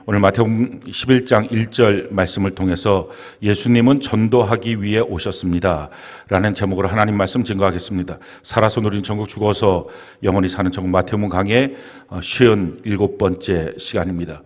오늘 마태복음 11장 1절 말씀을 통해서 예수님은 전도하기 위해 오셨습니다 라는 제목으로 하나님 말씀 증거하겠습니다. 살아서 누린 천국, 죽어서 영원히 사는 천국, 마태복음 강의 57번째 시간입니다.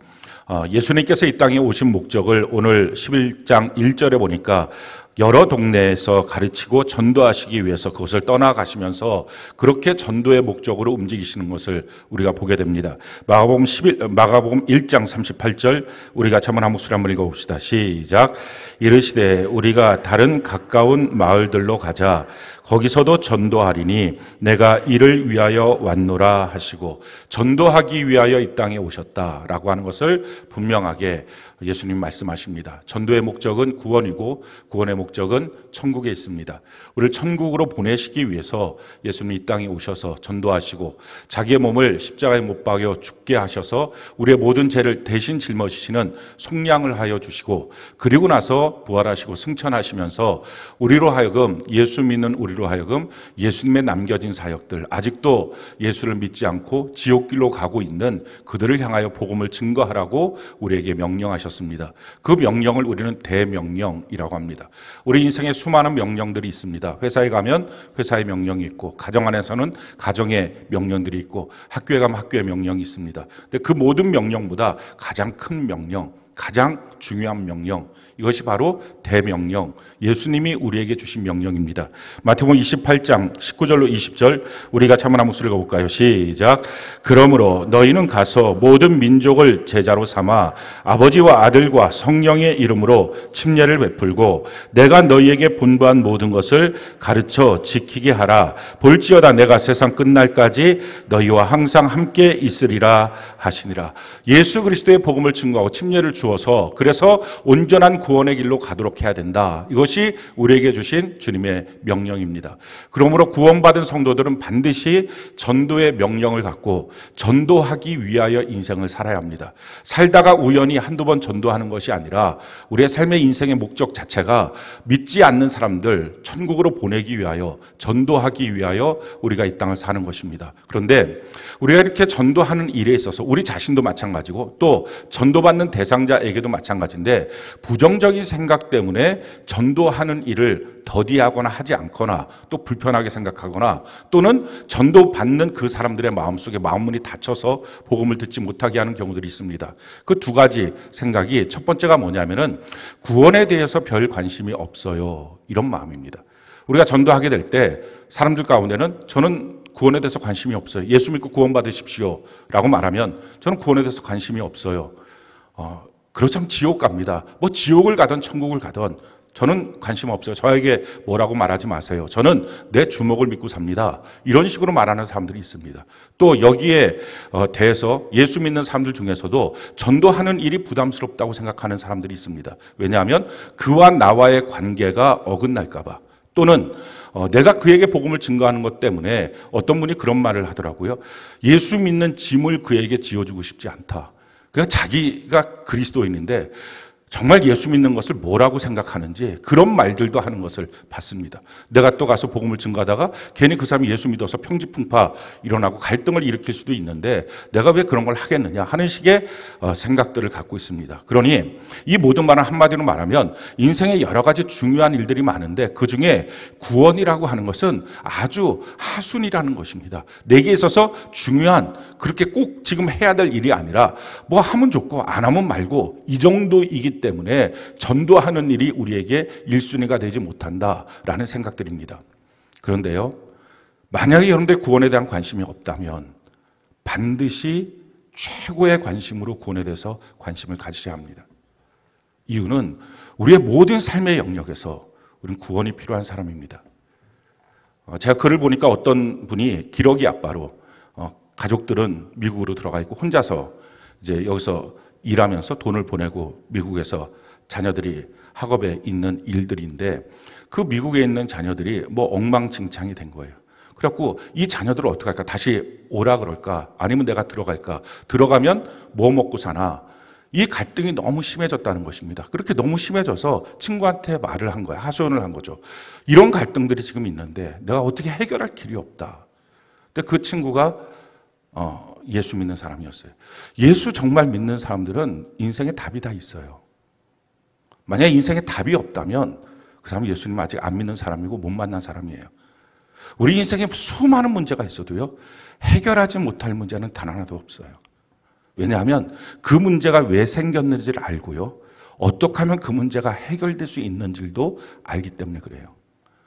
예수님께서 이 땅에 오신 목적을 오늘 11장 1절에 보니까 여러 동네에서 가르치고 전도하시기 위해서 그것을 떠나가시면서 그렇게 전도의 목적으로 움직이시는 것을 우리가 보게 됩니다. 마가복음 1장 38절 우리가 잠언 한 목소리 한번 읽어봅시다. 시작. 이르시되 우리가 다른 가까운 마을들로 가자. 거기서도 전도하리니 내가 이를 위하여 왔노라 하시고, 전도하기 위하여 이 땅에 오셨다라고 하는 것을 분명하게 예수님 말씀하십니다. 전도의 목적은 구원이고 구원의 목적은 천국에 있습니다. 우리를 천국으로 보내시기 위해서 예수님이 이 땅에 오셔서 전도하시고 자기의 몸을 십자가에 못 박여 죽게 하셔서 우리의 모든 죄를 대신 짊어지시는 속량을 하여 주시고, 그리고 나서 부활하시고 승천하시면서 우리로 하여금, 예수 믿는 우리로 하여금 예수님의 남겨진 사역들, 아직도 예수를 믿지 않고 지옥길로 가고 있는 그들을 향하여 복음을 증거하라고 우리에게 명령하셨습니다. 그 명령을 우리는 대명령이라고 합니다. 우리 인생에 수많은 명령들이 있습니다. 회사에 가면 회사의 명령이 있고, 가정 안에서는 가정의 명령들이 있고, 학교에 가면 학교의 명령이 있습니다. 근데 그 모든 명령보다 가장 큰 명령, 가장 중요한 명령, 이것이 바로 대명령, 예수님이 우리에게 주신 명령입니다. 마태복음 28장 19절로 20절 우리가 참한 목소리 읽어볼까요? 시작. 그러므로 너희는 가서 모든 민족을 제자로 삼아 아버지와 아들과 성령의 이름으로 침례를 베풀고 내가 너희에게 분부한 모든 것을 가르쳐 지키게 하라. 볼지어다 내가 세상 끝날까지 너희와 항상 함께 있으리라 하시니라. 예수 그리스도의 복음을 증거하고 침례를 주어서 그래서 온전한 구원의 길로 가도록 해야 된다. 이것이 우리에게 주신 주님의 명령입니다. 그러므로 구원받은 성도들은 반드시 전도의 명령을 갖고 전도하기 위하여 인생을 살아야 합니다. 살다가 우연히 한두 번 전도하는 것이 아니라 우리의 삶의 인생의 목적 자체가 믿지 않는 사람들 천국으로 보내기 위하여, 전도하기 위하여 우리가 이 땅을 사는 것입니다. 그런데 우리가 이렇게 전도하는 일에 있어서 우리 자신도 마찬가지고 또 전도받는 대상자에게도 마찬가지인데, 부정적인 생각 때문에 전도하는 일을 더디하거나 하지 않거나 또 불편하게 생각하거나 또는 전도받는 그 사람들의 마음속에 마음문이 닫혀서 복음을 듣지 못하게 하는 경우들이 있습니다. 그 두 가지 생각이, 첫 번째가 뭐냐면은 구원에 대해서 별 관심이 없어요, 이런 마음입니다. 우리가 전도하게 될 때 사람들 가운데는 저는 구원에 대해서 관심이 없어요, 예수 믿고 구원 받으십시오 라고 말하면 저는 구원에 대해서 관심이 없어요, 그렇다면 지옥 갑니다, 뭐 지옥을 가든 천국을 가든 저는 관심 없어요, 저에게 뭐라고 말하지 마세요, 저는 내 주먹을 믿고 삽니다, 이런 식으로 말하는 사람들이 있습니다. 또 여기에 대해서 예수 믿는 사람들 중에서도 전도하는 일이 부담스럽다고 생각하는 사람들이 있습니다. 왜냐하면 그와 나와의 관계가 어긋날까 봐, 또는 내가 그에게 복음을 증거하는 것 때문에 어떤 분이 그런 말을 하더라고요. 예수 믿는 짐을 그에게 지어주고 싶지 않다. 그러니까 자기가 그리스도인인데 정말 예수 믿는 것을 뭐라고 생각하는지 그런 말들도 하는 것을 봤습니다. 내가 또 가서 복음을 증거하다가 괜히 그 사람이 예수 믿어서 평지풍파 일어나고 갈등을 일으킬 수도 있는데 내가 왜 그런 걸 하겠느냐 하는 식의 생각들을 갖고 있습니다. 그러니 이 모든 말은 한마디로 말하면 인생에 여러 가지 중요한 일들이 많은데 그중에 구원이라고 하는 것은 아주 하순이라는 것입니다. 내게 있어서 중요한, 그렇게 꼭 지금 해야 될 일이 아니라 뭐 하면 좋고 안 하면 말고 이 정도이기 때문에 전도하는 일이 우리에게 1순위가 되지 못한다라는 생각들입니다. 그런데요, 만약에 여러분들 구원에 대한 관심이 없다면 반드시 최고의 관심으로 구원에 대해서 관심을 가지셔야 합니다. 이유는 우리의 모든 삶의 영역에서 우리는 구원이 필요한 사람입니다. 제가 글을 보니까 어떤 분이 기러기 아빠로, 가족들은 미국으로 들어가 있고 혼자서 이제 여기서 일하면서 돈을 보내고 미국에서 자녀들이 학업에 있는 일들인데, 그 미국에 있는 자녀들이 뭐 엉망진창이 된 거예요. 그래갖고 이 자녀들을 어떻게 할까? 다시 오라 그럴까? 아니면 내가 들어갈까? 들어가면 뭐 먹고 사나? 이 갈등이 너무 심해졌다는 것입니다. 그렇게 너무 심해져서 친구한테 말을 한 거야. 하소연을 한 거죠. 이런 갈등들이 지금 있는데 내가 어떻게 해결할 길이 없다. 근데 그 친구가 예수 믿는 사람이었어요. 예수 정말 믿는 사람들은 인생에 답이 다 있어요. 만약에 인생에 답이 없다면 그 사람은 예수님 아직 안 믿는 사람이고 못 만난 사람이에요. 우리 인생에 수많은 문제가 있어도요, 해결하지 못할 문제는 단 하나도 없어요. 왜냐하면 그 문제가 왜 생겼는지를 알고요, 어떻게 하면 그 문제가 해결될 수 있는지도 알기 때문에 그래요.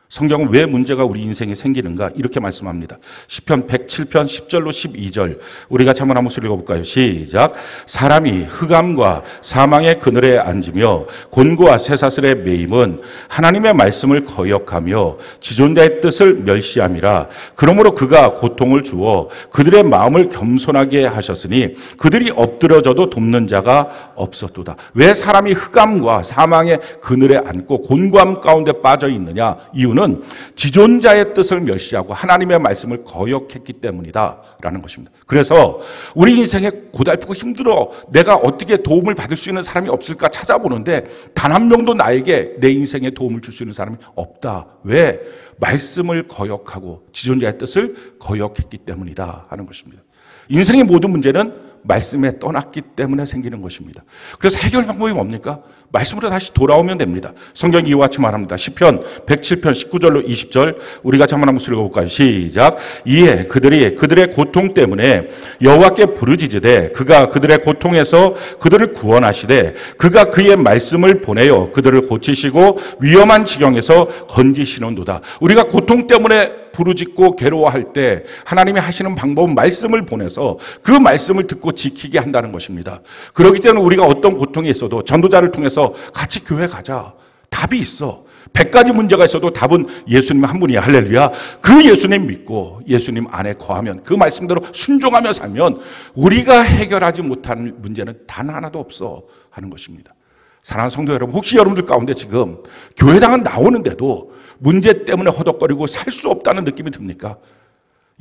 성경은 왜 문제가 우리 인생에 생기는가 이렇게 말씀합니다. 시편 107편 10절로 12절 우리가 한번 한 목소리 읽어볼까요? 시작. 사람이 흑암과 사망의 그늘에 앉으며 곤고와 쇠사슬에 매임은 하나님의 말씀을 거역하며 지존자의 뜻을 멸시함이라. 그러므로 그가 고통을 주어 그들의 마음을 겸손하게 하셨으니 그들이 엎드려져도 돕는 자가 없었도다. 왜 사람이 흑암과 사망의 그늘에 앉고 곤고함 가운데 빠져 있느냐? 이유는 지존자의 뜻을 멸시하고 하나님의 말씀을 거역했기 때문이다라는 것입니다. 그래서 우리 인생에 고달프고 힘들어 내가 어떻게 도움을 받을 수 있는 사람이 없을까 찾아보는데 단 한 명도 나에게 내 인생에 도움을 줄 수 있는 사람이 없다. 왜? 말씀을 거역하고 지존자의 뜻을 거역했기 때문이다 하는 것입니다. 인생의 모든 문제는 말씀에 떠났기 때문에 생기는 것입니다. 그래서 해결 방법이 뭡니까? 말씀으로 다시 돌아오면 됩니다. 성경이 이와 같이 말합니다. 시편 107편 19절로 20절 우리 같이 한번 목소리 읽어볼까요? 시작. 이에 그들이 그들의 고통 때문에 여호와께 부르짖으되 그가 그들의 고통에서 그들을 구원하시되 그가 그의 말씀을 보내어 그들을 고치시고 위험한 지경에서 건지시는도다. 우리가 고통 때문에 부르짖고 괴로워할 때 하나님이 하시는 방법은 말씀을 보내서 그 말씀을 듣고 지키게 한다는 것입니다. 그렇기 때문에 우리가 어떤 고통이 있어도 전도자를 통해서 같이 교회 가자. 답이 있어. 100가지 문제가 있어도 답은 예수님 한 분이야. 할렐루야. 그 예수님 믿고 예수님 안에 거하면 그 말씀대로 순종하며 살면 우리가 해결하지 못하는 문제는 단 하나도 없어 하는 것입니다. 사랑하는 성도 여러분, 혹시 여러분들 가운데 지금 교회당은 나오는데도 문제 때문에 허덕거리고 살 수 없다는 느낌이 듭니까?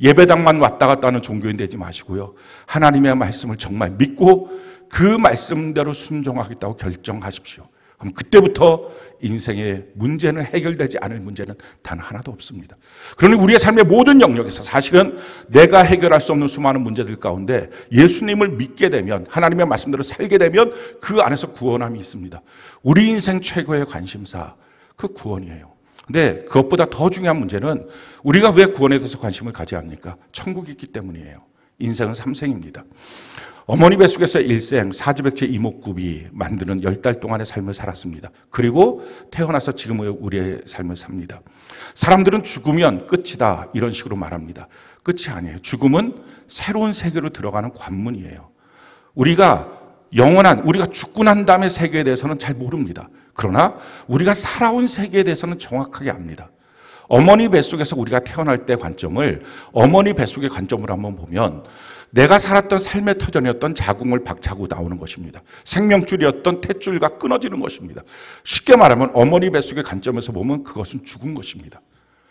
예배당만 왔다 갔다 하는 종교인 되지 마시고요. 하나님의 말씀을 정말 믿고 그 말씀대로 순종하겠다고 결정하십시오. 그럼 그때부터 인생의 문제는 해결되지 않을 문제는 단 하나도 없습니다. 그러니 우리의 삶의 모든 영역에서 사실은 내가 해결할 수 없는 수많은 문제들 가운데 예수님을 믿게 되면 하나님의 말씀대로 살게 되면 그 안에서 구원함이 있습니다. 우리 인생 최고의 관심사 그 구원이에요. 근데 그것보다 더 중요한 문제는 우리가 왜 구원에 대해서 관심을 가져야 합니까? 천국이 있기 때문이에요. 인생은 3생입니다. 어머니 뱃속에서 일생 사지백체 이목구비 만드는 10달 동안의 삶을 살았습니다. 그리고 태어나서 지금의 우리의 삶을 삽니다. 사람들은 죽으면 끝이다 이런 식으로 말합니다. 끝이 아니에요. 죽음은 새로운 세계로 들어가는 관문이에요. 우리가 죽고 난 다음의 세계에 대해서는 잘 모릅니다. 그러나 우리가 살아온 세계에 대해서는 정확하게 압니다. 어머니 뱃속에서 우리가 태어날 때 관점을 어머니 뱃속의 관점으로 한번 보면 내가 살았던 삶의 터전이었던 자궁을 박차고 나오는 것입니다. 생명줄이었던 탯줄과 끊어지는 것입니다. 쉽게 말하면 어머니 뱃속의 관점에서 보면 그것은 죽은 것입니다.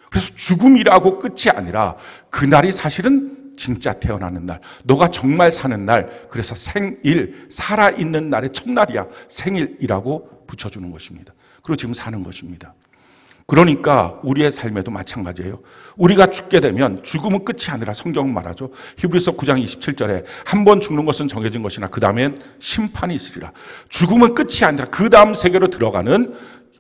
그래서 죽음이라고 끝이 아니라 그날이 사실은 진짜 태어나는 날, 너가 정말 사는 날, 그래서 생일, 살아있는 날의 첫날이야. 생일이라고 붙여주는 것입니다. 그리고 지금 사는 것입니다. 그러니까 우리의 삶에도 마찬가지예요. 우리가 죽게 되면 죽음은 끝이 아니라 성경은 말하죠. 히브리서 9장 27절에 한 번 죽는 것은 정해진 것이나 그 다음엔 심판이 있으리라. 죽음은 끝이 아니라 그 다음 세계로 들어가는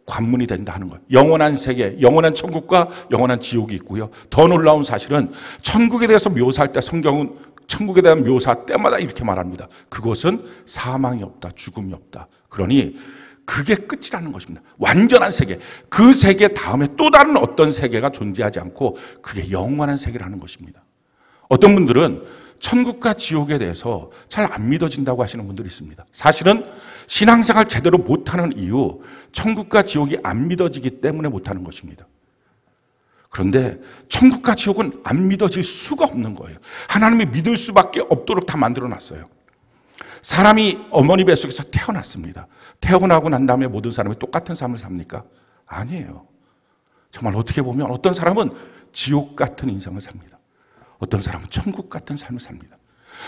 관문이 된다 하는 거예요. 영원한 세계, 영원한 천국과 영원한 지옥이 있고요. 더 놀라운 사실은 천국에 대해서 묘사할 때 성경은 천국에 대한 묘사 때마다 이렇게 말합니다. 그것은 사망이 없다, 죽음이 없다. 그러니 그게 끝이라는 것입니다. 완전한 세계. 그 세계 다음에 또 다른 어떤 세계가 존재하지 않고 그게 영원한 세계라는 것입니다. 어떤 분들은 천국과 지옥에 대해서 잘 안 믿어진다고 하시는 분들이 있습니다. 사실은 신앙생활 제대로 못하는 이유, 천국과 지옥이 안 믿어지기 때문에 못하는 것입니다. 그런데 천국과 지옥은 안 믿어질 수가 없는 거예요. 하나님이 믿을 수밖에 없도록 다 만들어놨어요. 사람이 어머니 뱃속에서 태어났습니다. 태어나고 난 다음에 모든 사람이 똑같은 삶을 삽니까? 아니에요. 정말 어떻게 보면 어떤 사람은 지옥 같은 인생을 삽니다. 어떤 사람은 천국 같은 삶을 삽니다.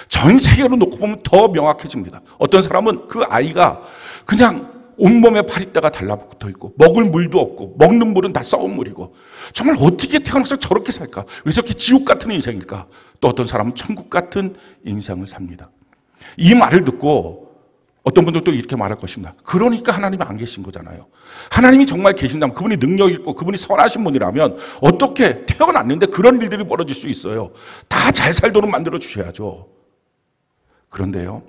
전 세계로 놓고 보면 더 명확해집니다. 어떤 사람은 그 아이가 그냥 온몸에 파리떼가 달라붙어 있고 먹을 물도 없고 먹는 물은 다 썩은 물이고 정말 어떻게 태어나서 저렇게 살까? 왜 저렇게 지옥 같은 인생일까? 또 어떤 사람은 천국 같은 인생을 삽니다. 이 말을 듣고 어떤 분들도 이렇게 말할 것입니다. 그러니까 하나님이 안 계신 거잖아요. 하나님이 정말 계신다면 그분이 능력 있고 그분이 선하신 분이라면 어떻게 태어났는데 그런 일들이 벌어질 수 있어요? 다 잘 살도록 만들어 주셔야죠. 그런데요,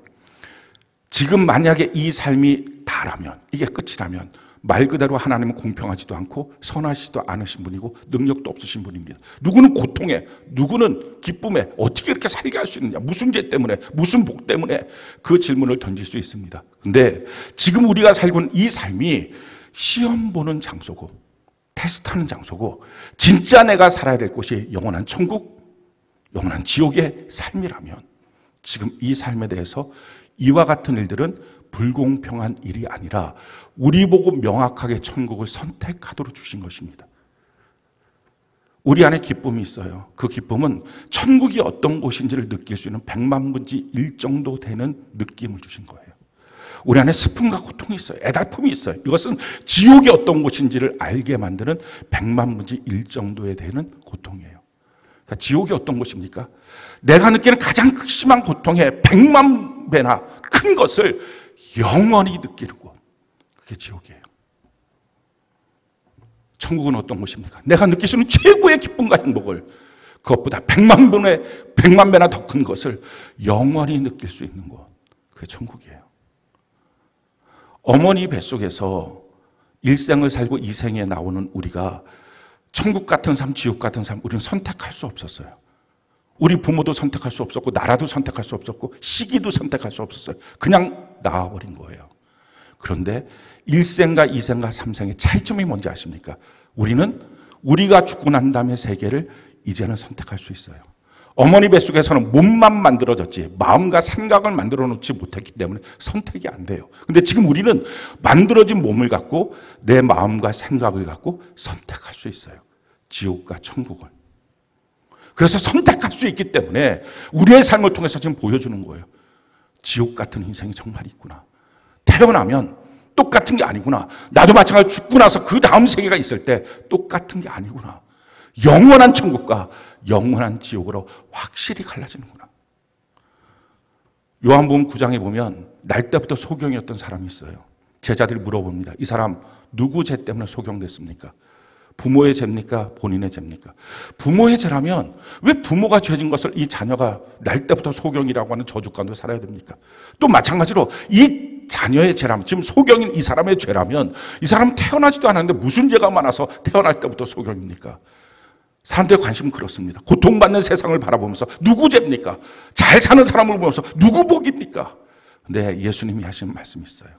지금 만약에 이 삶이 다라면, 이게 끝이라면 말 그대로 하나님은 공평하지도 않고 선하시지도 않으신 분이고 능력도 없으신 분입니다. 누구는 고통에, 누구는 기쁨에 어떻게 이렇게 살게 할 수 있느냐, 무슨 죄 때문에, 무슨 복 때문에, 그 질문을 던질 수 있습니다. 근데 지금 우리가 살고 있는 이 삶이 시험 보는 장소고 테스트하는 장소고 진짜 내가 살아야 될 곳이 영원한 천국, 영원한 지옥의 삶이라면 지금 이 삶에 대해서 이와 같은 일들은 불공평한 일이 아니라 우리 보고 명확하게 천국을 선택하도록 주신 것입니다. 우리 안에 기쁨이 있어요. 그 기쁨은 천국이 어떤 곳인지를 느낄 수 있는 100만 분의 1 정도 되는 느낌을 주신 거예요. 우리 안에 슬픔과 고통이 있어요. 애달픔이 있어요. 이것은 지옥이 어떤 곳인지를 알게 만드는 100만 분의 1 정도에 되는 고통이에요. 그러니까 지옥이 어떤 곳입니까? 내가 느끼는 가장 극심한 고통의 100만 배나 큰 것을 영원히 느끼는 곳. 그게 지옥이에요. 천국은 어떤 곳입니까? 내가 느낄 수 있는 최고의 기쁨과 행복을 그것보다 100만 배나 더 큰 것을 영원히 느낄 수 있는 곳. 그게 천국이에요. 어머니 뱃속에서 일생을 살고 이생에 나오는 우리가 천국 같은 삶, 지옥 같은 삶, 우리는 선택할 수 없었어요. 우리 부모도 선택할 수 없었고 나라도 선택할 수 없었고 시기도 선택할 수 없었어요. 그냥 나와버린 거예요. 그런데 1생과 2생과 3생의 차이점이 뭔지 아십니까? 우리는 우리가 죽고 난 다음에 세계를 이제는 선택할 수 있어요. 어머니 뱃속에서는 몸만 만들어졌지 마음과 생각을 만들어 놓지 못했기 때문에 선택이 안 돼요. 근데 지금 우리는 만들어진 몸을 갖고 내 마음과 생각을 갖고 선택할 수 있어요. 지옥과 천국을. 그래서 선택할 수 있기 때문에 우리의 삶을 통해서 지금 보여주는 거예요. 지옥 같은 인생이 정말 있구나. 태어나면 똑같은 게 아니구나. 나도 마찬가지로 죽고 나서 그 다음 세계가 있을 때 똑같은 게 아니구나. 영원한 천국과 영원한 지옥으로 확실히 갈라지는구나. 요한복음 9장에 보면 날 때부터 소경이었던 사람이 있어요. 제자들이 물어봅니다. 이 사람 누구 죄 때문에 소경됐습니까? 부모의 죄입니까? 본인의 죄입니까? 부모의 죄라면 왜 부모가 죄진 것을 이 자녀가 날 때부터 소경이라고 하는 저주 가운데 살아야 됩니까? 또 마찬가지로 이 자녀의 죄라면, 지금 소경인 이 사람의 죄라면 이 사람은 태어나지도 않았는데 무슨 죄가 많아서 태어날 때부터 소경입니까? 사람들의 관심은 그렇습니다. 고통받는 세상을 바라보면서 누구 죄입니까? 잘 사는 사람을 보면서 누구 복입니까? 근데 예수님이 하신 말씀이 있어요.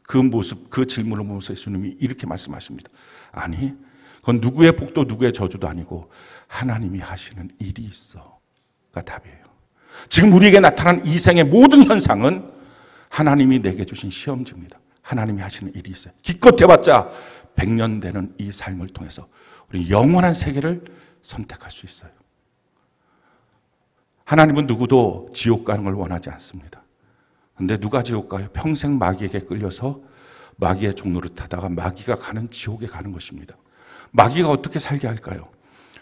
그 모습, 그 질문을 보면서 예수님이 이렇게 말씀하십니다. 아니, 그건 누구의 복도 누구의 저주도 아니고 하나님이 하시는 일이 있어가 답이에요. 지금 우리에게 나타난 이 생의 모든 현상은 하나님이 내게 주신 시험지입니다. 하나님이 하시는 일이 있어요. 기껏 해봤자 100년 되는 이 삶을 통해서 우리 영원한 세계를 선택할 수 있어요. 하나님은 누구도 지옥 가는 걸 원하지 않습니다. 그런데 누가 지옥 가요? 평생 마귀에게 끌려서 마귀의 종로를 타다가 마귀가 가는 지옥에 가는 것입니다. 마귀가 어떻게 살게 할까요?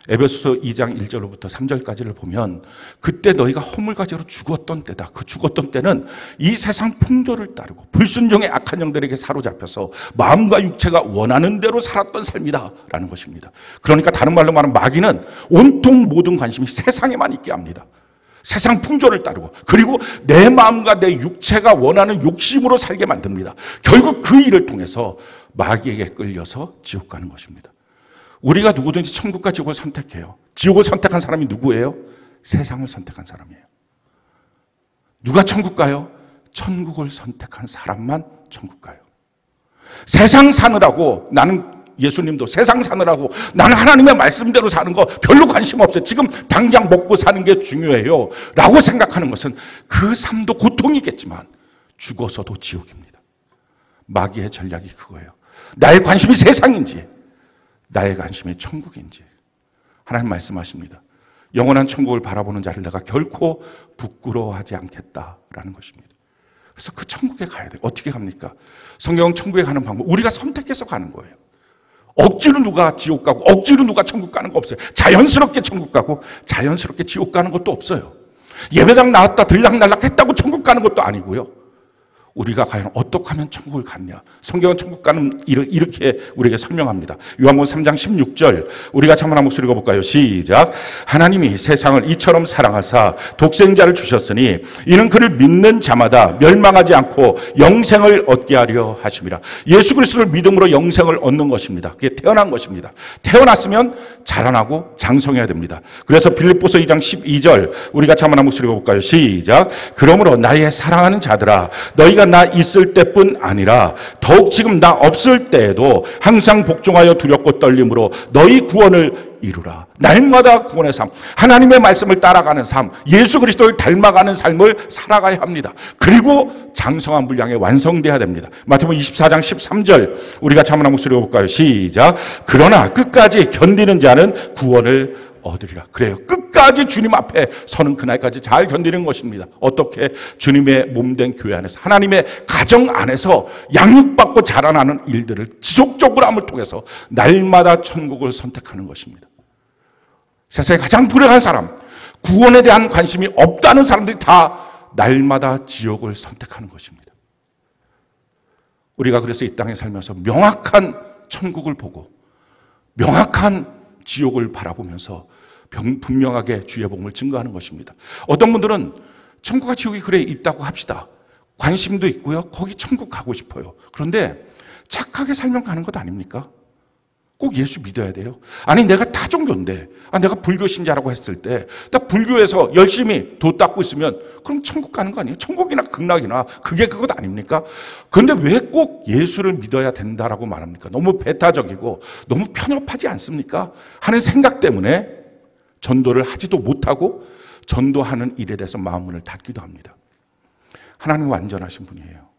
에베소서 2장 1절부터 3절까지를 보면 그때 너희가 허물가지로 죽었던 때다. 그 죽었던 때는 이 세상 풍조를 따르고 불순종의 악한 영들에게 사로잡혀서 마음과 육체가 원하는 대로 살았던 삶이다 라는 것입니다. 그러니까 다른 말로 말하면 마귀는 온통 모든 관심이 세상에만 있게 합니다. 세상 풍조를 따르고 그리고 내 마음과 내 육체가 원하는 욕심으로 살게 만듭니다. 결국 그 일을 통해서 마귀에게 끌려서 지옥 가는 것입니다. 우리가 누구든지 천국과 지옥을 선택해요. 지옥을 선택한 사람이 누구예요? 세상을 선택한 사람이에요. 누가 천국 가요? 천국을 선택한 사람만 천국 가요. 세상 사느라고 나는 예수님도 세상 사느라고 나는 하나님의 말씀대로 사는 거 별로 관심 없어요. 지금 당장 먹고 사는 게 중요해요. 라고 생각하는 것은 그 삶도 고통이겠지만 죽어서도 지옥입니다. 마귀의 전략이 그거예요. 나의 관심이 세상인지 나의 관심이 천국인지 하나님 말씀하십니다. 영원한 천국을 바라보는 자를 내가 결코 부끄러워하지 않겠다라는 것입니다. 그래서 그 천국에 가야 돼요. 어떻게 갑니까? 성경은 천국에 가는 방법, 우리가 선택해서 가는 거예요. 억지로 누가 지옥 가고 억지로 누가 천국 가는 거 없어요. 자연스럽게 천국 가고 자연스럽게 지옥 가는 것도 없어요. 예배당 나왔다 들락날락 했다고 천국 가는 것도 아니고요. 우리가 과연 어떻게 하면 천국을 갔냐? 성경은 천국 가는 이렇게 우리에게 설명합니다. 요한복음 3장 16절 우리가 한번 목소리 읽어볼까요? 시작. 하나님이 세상을 이처럼 사랑하사 독생자를 주셨으니 이는 그를 믿는 자마다 멸망하지 않고 영생을 얻게 하려 하심이라. 예수 그리스도를 믿음으로 영생을 얻는 것입니다. 그게 태어난 것입니다. 태어났으면 자라나고 장성해야 됩니다. 그래서 빌립보서 2장 12절 우리가 한번 목소리 읽어볼까요? 시작. 그러므로 나의 사랑하는 자들아 너희가 나 있을 때뿐 아니라 더욱 지금 나 없을 때에도 항상 복종하여 두렵고 떨림으로 너희 구원을 이루라. 날마다 구원의 삶, 하나님의 말씀을 따라가는 삶, 예수 그리스도를 닮아가는 삶을 살아가야 합니다. 그리고 장성한 분량에 완성돼야 됩니다. 마태복음 24장 13절 우리가 한번 목소리 볼까요? 시작. 그러나 끝까지 견디는 자는 구원을 얻으리라. 그래요. 끝까지 주님 앞에 서는 그날까지 잘 견디는 것입니다. 어떻게? 주님의 몸된 교회 안에서, 하나님의 가정 안에서 양육받고 자라나는 일들을 지속적으로 함을 통해서 날마다 천국을 선택하는 것입니다. 세상에 가장 불행한 사람, 구원에 대한 관심이 없다는 사람들이 다 날마다 지옥을 선택하는 것입니다. 우리가 그래서 이 땅에 살면서 명확한 천국을 보고 명확한 지옥을 바라보면서 분명하게 주의 복음을 증거하는 것입니다. 어떤 분들은 천국과 지옥이 그래 있다고 합시다. 관심도 있고요. 거기 천국 가고 싶어요. 그런데 착하게 살면 가는 것 아닙니까? 꼭 예수 믿어야 돼요. 아니 내가 타 종교인데 내가 불교 신자라고 했을 때 나 불교에서 열심히 도 닦고 있으면 그럼 천국 가는 거 아니에요? 천국이나 극락이나 그게 그것 아닙니까? 그런데 왜 꼭 예수를 믿어야 된다라고 말합니까? 너무 배타적이고 너무 편협하지 않습니까? 하는 생각 때문에 전도를 하지도 못하고 전도하는 일에 대해서 마음문을 닫기도 합니다. 하나님은 완전하신 분이에요.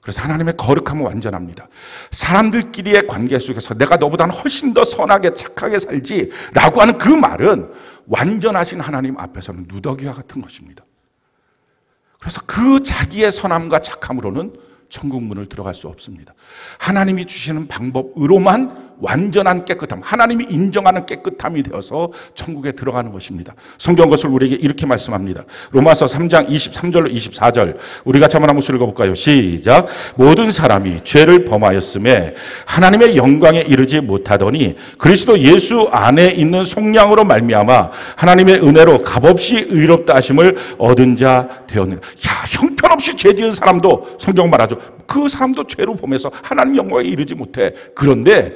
그래서 하나님의 거룩함은 완전합니다. 사람들끼리의 관계 속에서 내가 너보다는 훨씬 더 선하게 착하게 살지라고 하는 그 말은 완전하신 하나님 앞에서는 누더기와 같은 것입니다. 그래서 그 자기의 선함과 착함으로는 천국 문을 들어갈 수 없습니다. 하나님이 주시는 방법으로만 완전한 깨끗함, 하나님이 인정하는 깨끗함이 되어서 천국에 들어가는 것입니다. 성경 것을 우리에게 이렇게 말씀합니다. 로마서 3장 23절로 24절 우리가 한번 목소리 읽어볼까요? 시작. 모든 사람이 죄를 범하였음에 하나님의 영광에 이르지 못하더니 그리스도 예수 안에 있는 속량으로 말미암아 하나님의 은혜로 값없이 의롭다 하심을 얻은 자 되었느니라. 형편없이 죄 지은 사람도 성경 말하죠. 그 사람도 죄로 범해서 하나님 영광에 이르지 못해. 그런데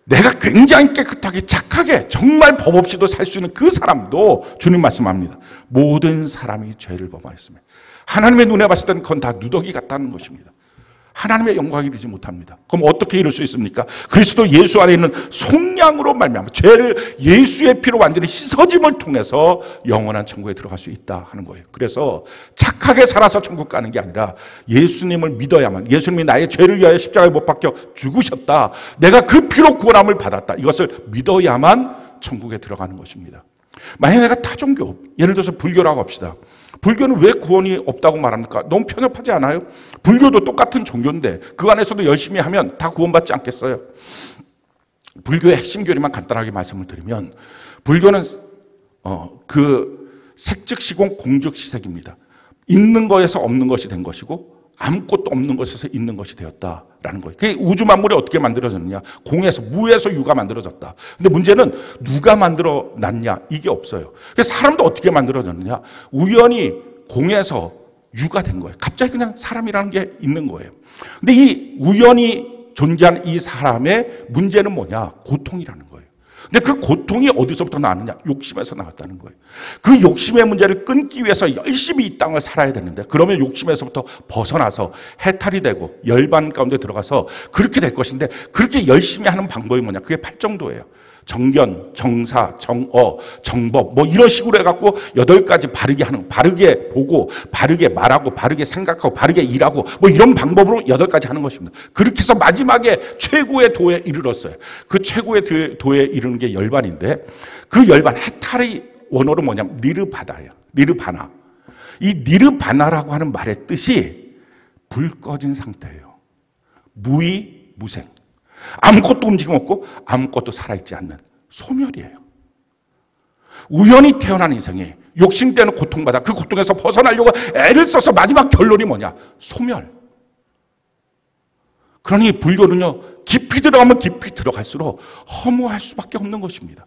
내가 굉장히 깨끗하게 착하게 정말 법 없이도 살 수 있는 그 사람도 주님 말씀합니다. 모든 사람이 죄를 범하였으며 하나님의 눈에 봤을 때는 그건 다 누더기 같다는 것입니다. 하나님의 영광에 이르지 못합니다. 그럼 어떻게 이룰 수 있습니까? 그리스도 예수 안에 있는 속량으로 말미암아 죄를 예수의 피로 완전히 씻어짐을 통해서 영원한 천국에 들어갈 수 있다 하는 거예요. 그래서 착하게 살아서 천국 가는 게 아니라 예수님을 믿어야만, 예수님이 나의 죄를 위하여 십자가에 못 박혀 죽으셨다, 내가 그 피로 구원함을 받았다, 이것을 믿어야만 천국에 들어가는 것입니다. 만약에 내가 타종교, 예를 들어서 불교라고 합시다. 불교는 왜 구원이 없다고 말합니까? 너무 편협하지 않아요? 불교도 똑같은 종교인데 그 안에서도 열심히 하면 다 구원받지 않겠어요? 불교의 핵심 교리만 간단하게 말씀을 드리면, 불교는 그 색즉시공 공즉시색입니다. 있는 것에서 없는 것이 된 것이고 아무것도 없는 것에서 있는 것이 되었다라는 거예요. 그게 우주 만물이 어떻게 만들어졌느냐? 공에서, 무에서 유가 만들어졌다. 근데 문제는 누가 만들어 놨냐? 이게 없어요. 그래서 사람도 어떻게 만들어졌느냐? 우연히 공에서 유가 된 거예요. 갑자기 그냥 사람이라는 게 있는 거예요. 근데 이 우연히 존재한 이 사람의 문제는 뭐냐? 고통이라는 거예요. 근데 그 고통이 어디서부터 나왔느냐? 욕심에서 나왔다는 거예요. 그 욕심의 문제를 끊기 위해서 열심히 이 땅을 살아야 되는데, 그러면 욕심에서부터 벗어나서 해탈이 되고 열반 가운데 들어가서 그렇게 될 것인데, 그렇게 열심히 하는 방법이 뭐냐? 그게 팔정도예요. 정견, 정사, 정어, 정법 뭐 이런 식으로 해갖고 8가지 바르게 하는, 바르게 보고 바르게 말하고 바르게 생각하고 바르게 일하고 뭐 이런 방법으로 8가지 하는 것입니다. 그렇게 해서 마지막에 최고의 도에 이르렀어요. 그 최고의 도에 이르는 게 열반인데, 그 열반, 해탈의 원어로 뭐냐면 니르바다예요. 니르바나. 이 니르바나라고 하는 말의 뜻이 불 꺼진 상태예요. 무의무생. 아무것도 움직임 없고 아무것도 살아있지 않는 소멸이에요. 우연히 태어난 인생이 욕심 때문에 고통받아 그 고통에서 벗어나려고 애를 써서 마지막 결론이 뭐냐? 소멸. 그러니 불교는요, 깊이 들어가면 깊이 들어갈수록 허무할 수밖에 없는 것입니다.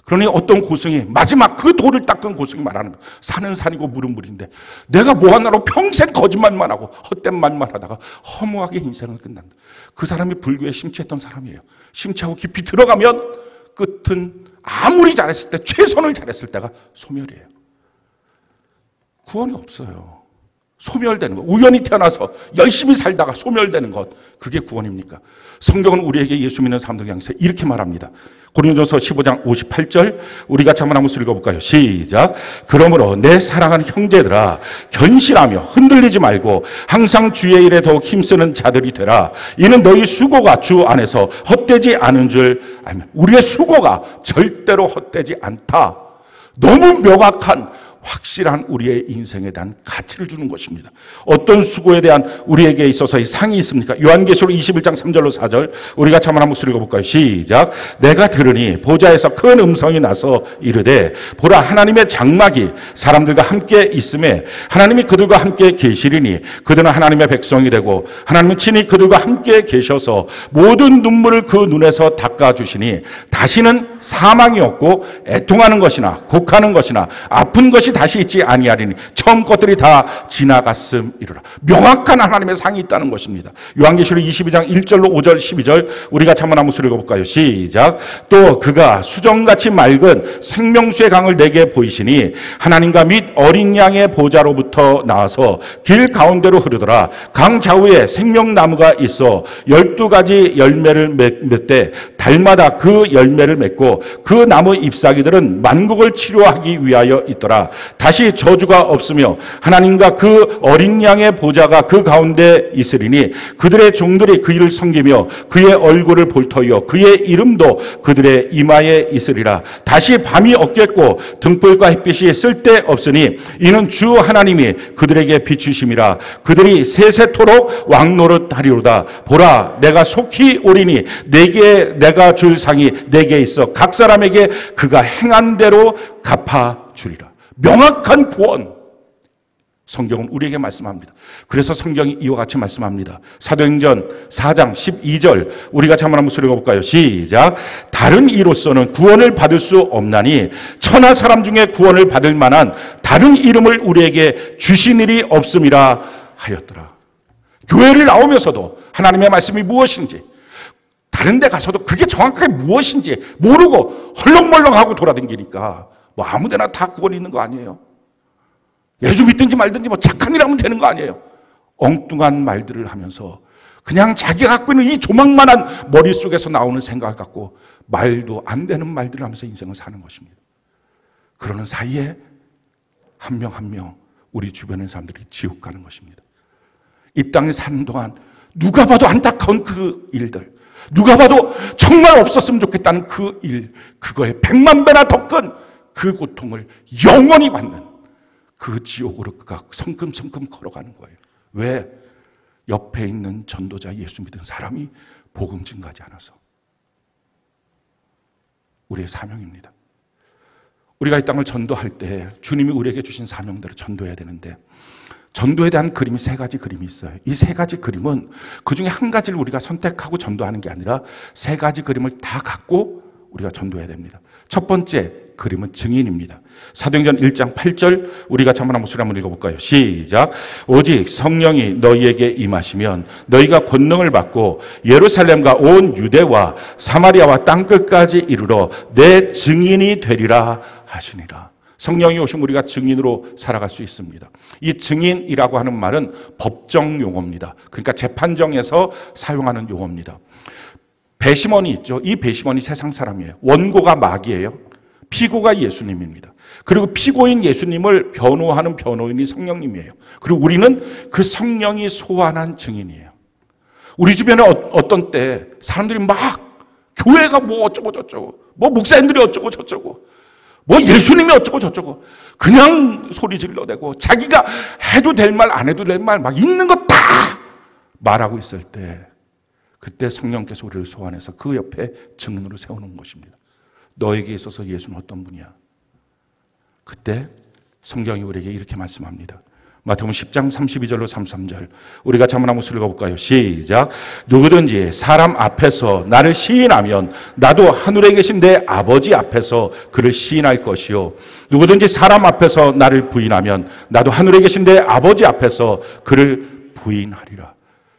그러니 어떤 고승이 마지막 그 돌을 닦은 고승이 말하는 거, 산은 산이고 물은 물인데 내가 뭐 하나로 평생 거짓말만 하고 헛된 말만 하다가 허무하게 인생을 끝난다. 그 사람이 불교에 심취했던 사람이에요. 심취하고 깊이 들어가면 끝은 아무리 잘했을 때, 최선을 잘했을 때가 소멸이에요. 구원이 없어요. 소멸되는 것, 우연히 태어나서 열심히 살다가 소멸되는 것, 그게 구원입니까? 성경은 우리에게 예수 믿는 사람들 향해서 이렇게 말합니다. 고린도전서 15장 58절, 우리 같이 한번 읽어볼까요? 시작. 그러므로 내 사랑하는 형제들아, 견실하며 흔들리지 말고 항상 주의 일에 더욱 힘쓰는 자들이 되라. 이는 너희 수고가 주 안에서 헛되지 않은 줄 알면. 우리의 수고가 절대로 헛되지 않다. 너무 명확한 확실한 우리의 인생에 대한 가치를 주는 것입니다. 어떤 수고에 대한 우리에게 있어서의 상이 있습니까? 요한계시록 21장 3절로 4절, 우리 같이 한번 읽어볼까요? 시작. 내가 들으니 보좌에서 큰 음성이 나서 이르되 보라, 하나님의 장막이 사람들과 함께 있음에 하나님이 그들과 함께 계시리니 그들은 하나님의 백성이 되고 하나님은 친히 그들과 함께 계셔서 모든 눈물을 그 눈에서 닦아주시니 다시는 사망이 없고 애통하는 것이나 곡하는 것이나 아픈 것이 다시 있지 아니하리니 처음 것들이 다 지나갔음이로라. 명확한 하나님의 상이 있다는 것입니다. 요한계시록 22장 1절로 5절 12절, 우리 같이 한번 읽어볼까요? 시작. 또 그가 수정같이 맑은 생명수의 강을 내게 보이시니 하나님과 및 어린 양의 보좌로부터 나와서 길 가운데로 흐르더라. 강 좌우에 생명나무가 있어 12가지 열매를 맺되 달마다 그 열매를 맺고 그 나무 잎사귀들은 만국을 치료하기 위하여 있더라. 다시 저주가 없으며 하나님과 그 어린 양의 보좌가 그 가운데 있으리니 그들의 종들이 그 일을 섬기며 그의 얼굴을 볼 터이요 그의 이름도 그들의 이마에 있으리라. 다시 밤이 없겠고 등불과 햇빛이 쓸데없으니 이는 주 하나님이 그들에게 비추심이라. 그들이 세세토록 왕노릇하리로다. 보라, 내가 속히 오리니 내가 줄 상이 내게 있어 각 사람에게 그가 행한 대로 갚아주리라. 명확한 구원, 성경은 우리에게 말씀합니다. 그래서 성경이 이와 같이 말씀합니다. 사도행전 4장 12절, 우리 같이 한번 읽어볼까요? 시작. 다른 이로서는 구원을 받을 수 없나니 천하 사람 중에 구원을 받을 만한 다른 이름을 우리에게 주신 일이 없음이라 하였더라. 교회를 나오면서도 하나님의 말씀이 무엇인지, 다른 데 가서도 그게 정확하게 무엇인지 모르고 헐렁멀렁하고 돌아다니니까 뭐 아무데나 다 구원이 있는 거 아니에요. 예수 믿든지 말든지 뭐 착한 일 하면 되는 거 아니에요. 엉뚱한 말들을 하면서 그냥 자기가 갖고 있는 이 조망만한 머릿속에서 나오는 생각을 갖고 말도 안 되는 말들을 하면서 인생을 사는 것입니다. 그러는 사이에 한 명 한 명 우리 주변의 사람들이 지옥 가는 것입니다. 이 땅에 사는 동안 누가 봐도 안타까운 그 일들, 누가 봐도 정말 없었으면 좋겠다는 그 일, 그거에 100만 배나 더 큰 그 고통을 영원히 받는 그 지옥으로 그가 성큼성큼 걸어가는 거예요. 왜? 옆에 있는 전도자 예수 믿은 사람이 복음 증가하지 않아서. 우리의 사명입니다. 우리가 이 땅을 전도할 때 주님이 우리에게 주신 사명대로 전도해야 되는데, 전도에 대한 그림이 3가지 그림이 있어요. 이 3가지 그림은 그 중에 한 가지를 우리가 선택하고 전도하는 게 아니라 3가지 그림을 다 갖고 우리가 전도해야 됩니다. 첫 번째 그림은 증인입니다. 사도행전 1장 8절, 우리 같이 한번 읽어볼까요? 시작. 오직 성령이 너희에게 임하시면 너희가 권능을 받고 예루살렘과 온 유대와 사마리아와 땅끝까지 이르러 내 증인이 되리라 하시니라. 성령이 오시면 우리가 증인으로 살아갈 수 있습니다. 이 증인이라고 하는 말은 법정 용어입니다. 그러니까 재판정에서 사용하는 용어입니다. 배심원이 있죠. 이 배심원이 세상 사람이에요. 원고가 마귀예요. 피고가 예수님입니다. 그리고 피고인 예수님을 변호하는 변호인이 성령님이에요. 그리고 우리는 그 성령이 소환한 증인이에요. 우리 주변에 어떤 때 사람들이 막 교회가 뭐 어쩌고 저쩌고, 뭐 목사님들이 어쩌고 저쩌고, 뭐 예수님이 어쩌고 저쩌고 그냥 소리 질러대고 자기가 해도 될 말 안 해도 될 말 막 있는 거 다 말하고 있을 때 그때 성령께서 우리를 소환해서 그 옆에 증인으로 세우는 것입니다. 너에게 있어서 예수는 어떤 분이야? 그때 성경이 우리에게 이렇게 말씀합니다. 마태복음 10장 32절로 33절 우리가 한번 읽어볼까요? 시작. 누구든지 사람 앞에서 나를 시인하면 나도 하늘에 계신 내 아버지 앞에서 그를 시인할 것이요 누구든지 사람 앞에서 나를 부인하면 나도 하늘에 계신 내 아버지 앞에서 그를 부인하리라.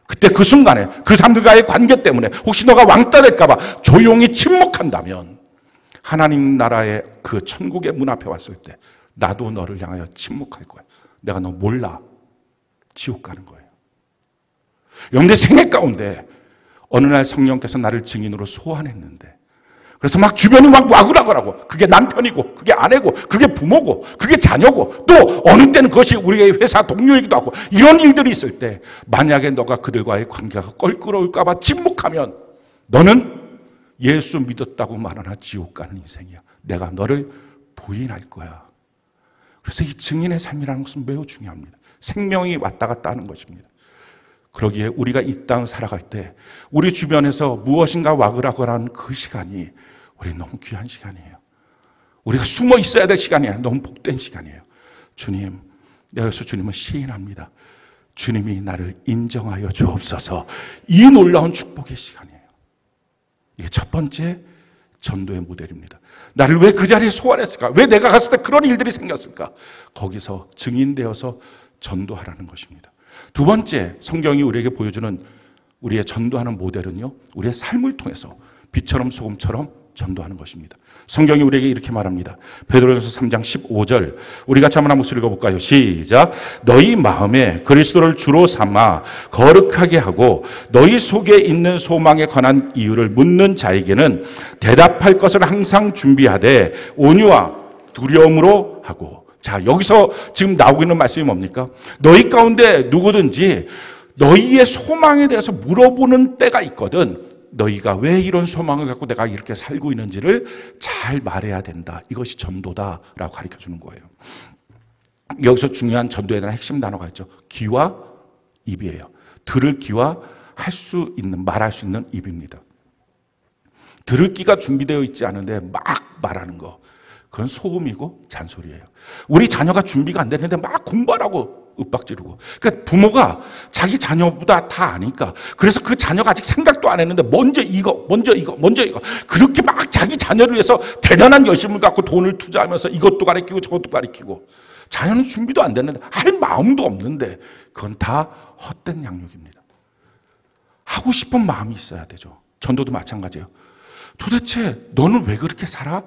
그때 그 순간에 그 사람들과의 관계 때문에 혹시 너가 왕따 될까 봐 조용히 침묵한다면 하나님 나라의 그 천국의 문 앞에 왔을 때 나도 너를 향하여 침묵할 거야. 내가 너 몰라. 지옥 가는 거예요. 여러분들 생애 가운데 어느 날 성령께서 나를 증인으로 소환했는데 그래서 막 주변이 막 와그라그라고 그게 남편이고 그게 아내고 그게 부모고 그게 자녀고 또 어느 때는 그것이 우리의 회사 동료이기도 하고 이런 일들이 있을 때 만약에 너가 그들과의 관계가 껄끄러울까 봐 침묵하면 너는 예수 믿었다고 말하나 지옥 가는 인생이야. 내가 너를 부인할 거야. 그래서 이 증인의 삶이라는 것은 매우 중요합니다. 생명이 왔다 갔다 하는 것입니다. 그러기에 우리가 이 땅을 살아갈 때 우리 주변에서 무엇인가 와그라그라는 그 시간이 우리 너무 귀한 시간이에요. 우리가 숨어 있어야 될 시간이에요. 너무 복된 시간이에요. 주님, 내가 여기서 주님을 시인합니다. 주님이 나를 인정하여 주옵소서. 이 놀라운 축복의 시간이에요. 이게 첫 번째 전도의 모델입니다. 나를 왜 그 자리에 소환했을까? 왜 내가 갔을 때 그런 일들이 생겼을까? 거기서 증인되어서 전도하라는 것입니다. 두 번째, 성경이 우리에게 보여주는 우리의 전도하는 모델은요, 우리의 삶을 통해서 빛처럼 소금처럼 전도하는 것입니다. 성경이 우리에게 이렇게 말합니다. 베드로전서 3장 15절 우리 같이 한번 읽어볼까요? 시작. 너희 마음에 그리스도를 주로 삼아 거룩하게 하고 너희 속에 있는 소망에 관한 이유를 묻는 자에게는 대답할 것을 항상 준비하되 온유와 두려움으로 하고. 자, 여기서 지금 나오고 있는 말씀이 뭡니까? 너희 가운데 누구든지 너희의 소망에 대해서 물어보는 때가 있거든. 너희가 왜 이런 소망을 갖고 내가 이렇게 살고 있는지를 잘 말해야 된다. 이것이 전도다라고 가르쳐주는 거예요. 여기서 중요한 전도에 대한 핵심 단어가 있죠. 귀와 입이에요. 들을 귀와 할 수 있는, 말할 수 있는 입입니다. 들을 귀가 준비되어 있지 않은데 막 말하는 거, 그건 소음이고 잔소리예요. 우리 자녀가 준비가 안 되는데 막 공부하라고 윽박지르고. 그러니까 부모가 자기 자녀보다 다 아니까. 그래서 그 자녀가 아직 생각도 안 했는데 먼저 이거. 그렇게 막 자기 자녀를 위해서 대단한 열심을 갖고 돈을 투자하면서 이것도 가르치고 저것도 가르치고. 자녀는 준비도 안 됐는데 할 마음도 없는데 그건 다 헛된 양육입니다. 하고 싶은 마음이 있어야 되죠. 전도도 마찬가지예요. 도대체 너는 왜 그렇게 살아?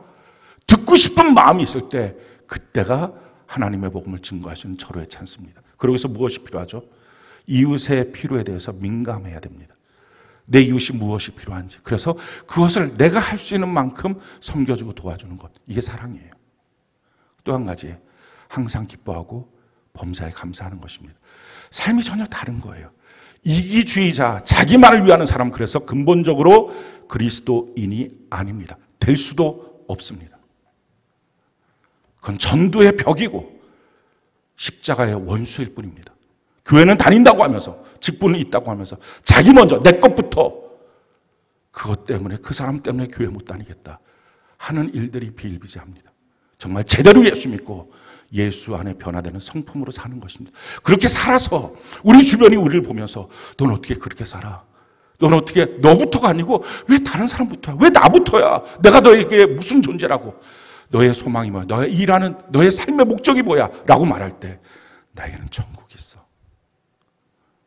듣고 싶은 마음이 있을 때 그때가 하나님의 복음을 증거할 수 있는 절호의 찬스입니다. 그러고서 무엇이 필요하죠? 이웃의 필요에 대해서 민감해야 됩니다. 내 이웃이 무엇이 필요한지. 그래서 그것을 내가 할 수 있는 만큼 섬겨주고 도와주는 것. 이게 사랑이에요. 또 한 가지, 항상 기뻐하고 범사에 감사하는 것입니다. 삶이 전혀 다른 거예요. 이기주의자, 자기만을 위하는 사람, 그래서 근본적으로 그리스도인이 아닙니다. 될 수도 없습니다. 그건 전도의 벽이고 십자가의 원수일 뿐입니다. 교회는 다닌다고 하면서, 직분은 있다고 하면서 자기 먼저 내 것부터, 그것 때문에, 그 사람 때문에 교회 못 다니겠다 하는 일들이 비일비재합니다. 정말 제대로 예수 믿고 예수 안에 변화되는 성품으로 사는 것입니다. 그렇게 살아서 우리 주변이 우리를 보면서 넌 어떻게 그렇게 살아? 넌 어떻게, 너부터가 아니고 왜 다른 사람부터야? 왜 나부터야? 내가 너에게 무슨 존재라고? 너의 소망이 뭐야? 너의 일하는, 너의 삶의 목적이 뭐야? 라고 말할 때 나에게는 천국이 있어.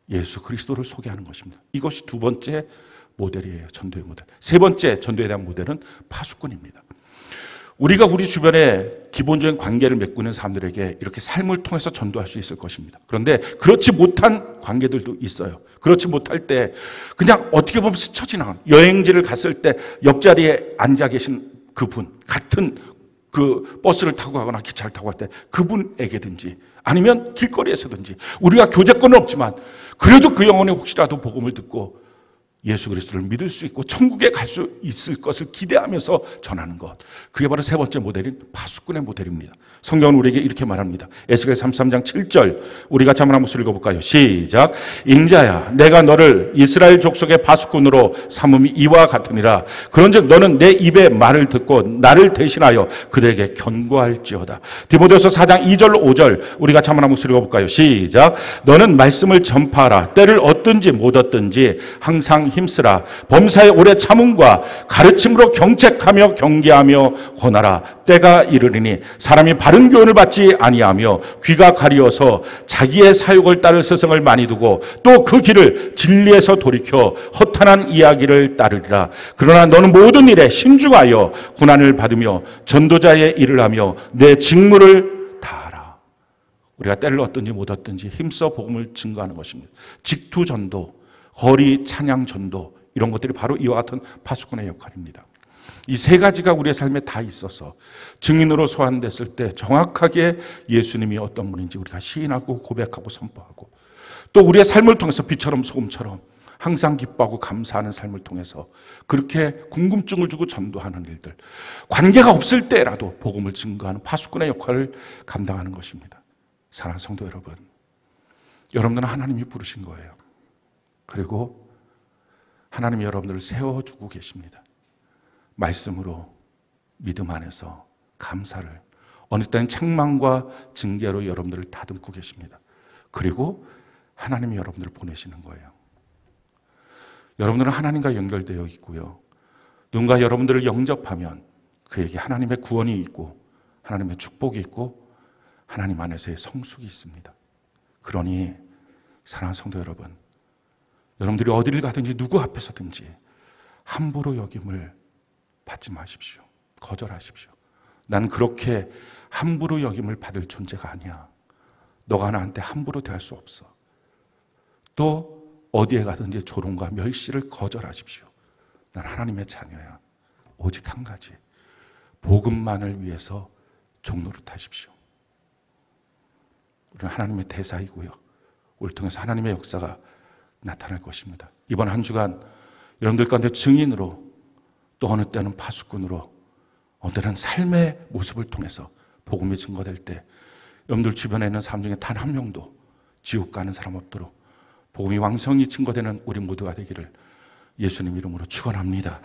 예수 그리스도를 소개하는 것입니다. 이것이 두 번째 모델이에요. 전도의 모델. 세 번째 전도에 대한 모델은 파수꾼입니다. 우리가 우리 주변에 기본적인 관계를 맺고 있는 사람들에게 이렇게 삶을 통해서 전도할 수 있을 것입니다. 그런데 그렇지 못한 관계들도 있어요. 그렇지 못할 때 그냥 어떻게 보면 스쳐 지나가는, 여행지를 갔을 때 옆자리에 앉아 계신 그분, 같은 그 버스를 타고 가거나 기차를 타고 갈 때 그분에게든지 아니면 길거리에서든지 우리가 교제권은 없지만 그래도 그 영혼이 혹시라도 복음을 듣고 예수 그리스도를 믿을 수 있고 천국에 갈 수 있을 것을 기대하면서 전하는 것. 그게 바로 세 번째 모델인 파수꾼의 모델입니다. 성경은 우리에게 이렇게 말합니다. 에스겔 33장 7절 우리가 한번 한번 읽어볼까요? 시작. 인자야 내가 너를 이스라엘 족속의 파수꾼으로 삼음이 이와 같으니라. 그런즉 너는 내 입의 말을 듣고 나를 대신하여 그들에게 견고할지어다. 디모데후서 4장 2절 5절 우리가 한번 읽어볼까요? 시작. 너는 말씀을 전파하라. 때를 얻든지 못 얻든지 항상 힘쓰라. 범사의 오래 참음과 가르침으로 경책하며 경계하며 권하라. 때가 이르리니 사람이 바른 교훈을 받지 아니하며 귀가 가리워서 자기의 사욕을 따를 스승을 많이 두고 또 그 길을 진리에서 돌이켜 허탄한 이야기를 따르리라. 그러나 너는 모든 일에 신중하여 고난을 받으며 전도자의 일을 하며 내 직무를 다하라. 우리가 때를 얻든지 못 얻든지 힘써 복음을 증거하는 것입니다. 직투 전도, 거리 찬양 전도, 이런 것들이 바로 이와 같은 파수꾼의 역할입니다. 이 세 가지가 우리의 삶에 다 있어서 증인으로 소환됐을 때 정확하게 예수님이 어떤 분인지 우리가 시인하고 고백하고 선포하고, 또 우리의 삶을 통해서 빛처럼 소금처럼 항상 기뻐하고 감사하는 삶을 통해서 그렇게 궁금증을 주고 전도하는 일들, 관계가 없을 때라도 복음을 증거하는 파수꾼의 역할을 감당하는 것입니다. 사랑하는 성도 여러분, 여러분들은 하나님이 부르신 거예요. 그리고 하나님이 여러분들을 세워주고 계십니다. 말씀으로, 믿음 안에서 감사를, 어느 때는 책망과 징계로 여러분들을 다듬고 계십니다. 그리고 하나님이 여러분들을 보내시는 거예요. 여러분들은 하나님과 연결되어 있고요. 누군가 여러분들을 영접하면 그에게 하나님의 구원이 있고 하나님의 축복이 있고 하나님 안에서의 성숙이 있습니다. 그러니 사랑하는 성도 여러분, 여러분들이 어디를 가든지 누구 앞에서든지 함부로 여김을 받지 마십시오. 거절하십시오. 난 그렇게 함부로 여김을 받을 존재가 아니야. 너가 나한테 함부로 대할 수 없어. 또 어디에 가든지 조롱과 멸시를 거절하십시오. 난 하나님의 자녀야. 오직 한 가지, 복음만을 위해서 종노릇하십시오. 우리는 하나님의 대사이고요. 우리를 통해서 하나님의 역사가 나타날 것입니다. 이번 한 주간 여러분들 가운데 증인으로, 또 어느 때는 파수꾼으로, 어느 때는 삶의 모습을 통해서 복음이 증거될 때 여러분들 주변에 있는 사람 중에 단 한 명도 지옥 가는 사람 없도록 복음이 왕성히 증거되는 우리 모두가 되기를 예수님 이름으로 축원합니다.